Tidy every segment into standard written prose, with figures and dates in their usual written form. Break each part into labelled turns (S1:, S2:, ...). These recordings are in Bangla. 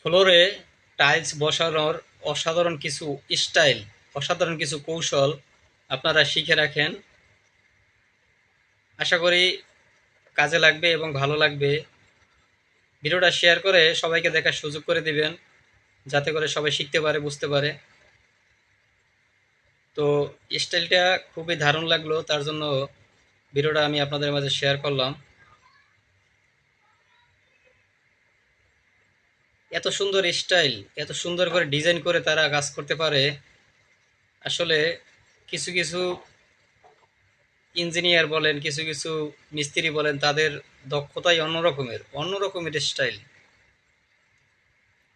S1: ফ্লোরে টাইলস বসানোর অসাধারণ কিছু স্টাইল, অসাধারণ কিছু কৌশল আপনারা শিখে রাখেন। আশা করি কাজে লাগবে এবং ভালো লাগবে। ভিডিওটা শেয়ার করে সবাইকে দেখার সুযোগ করে দিবেন, যাতে করে সবাই শিখতে পারে, বুঝতে পারে। তো স্টাইলটা খুবই দারুণ লাগলো, তার জন্য ভিডিওটা আমি আপনাদের মাঝে শেয়ার করলাম। এত সুন্দর স্টাইল, এত সুন্দর করে ডিজাইন করে তারা কাজ করতে পারে। আসলে কিছু কিছু ইঞ্জিনিয়ার বলেন, কিছু কিছু মিস্ত্রি বলেন, তাদের দক্ষতাই অন্যরকমের, অন্যরকমের স্টাইল।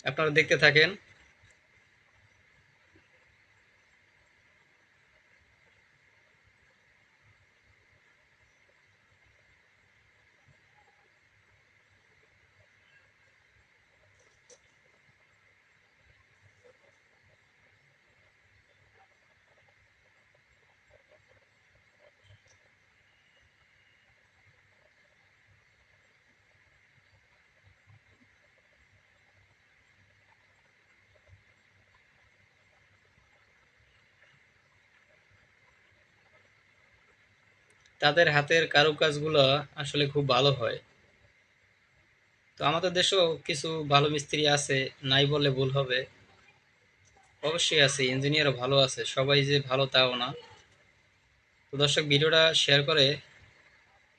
S1: আপনারা দেখতে থাকেন। তাদের হাতের কারুকাজগুলো আসলে খুব ভালো হয়। তো আমাদের দেশেও কিছু ভালো মিস্ত্রি আছে, নাই বললে ভুল হবে। অবশ্যই আছে, ইঞ্জিনিয়ারও ভালো আছে, সবাই যে ভালো তাও না। তো দর্শক, ভিডিওটা শেয়ার করে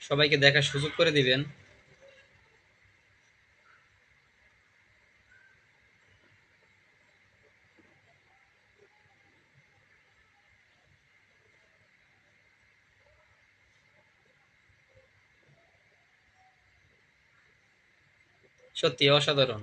S1: সবাইকে দেখার সুযোগ করে দিবেন। সত্যি অসাধারণ।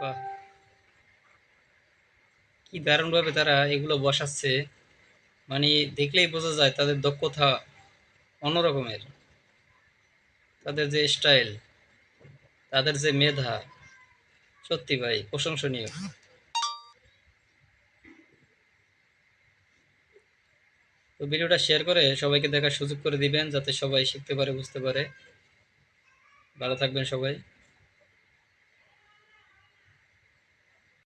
S1: বাহ, কি দারুণ ভাবে তারা এগুলো বসাচ্ছে! মানে দেখলেই বোঝা যায় তাদের দক্ষতা অন্যরকমের, তাদের যে স্টাইল, তাদের যে মেধা, সত্যি ভাই প্রশংসনীয়। তো ভিডিওটা শেয়ার করে সবাইকে দেখার সুযোগ করে দিবেন, যাতে সবাই শিখতে পারে, বুঝতে পারে। ভালো থাকবেন সবাই।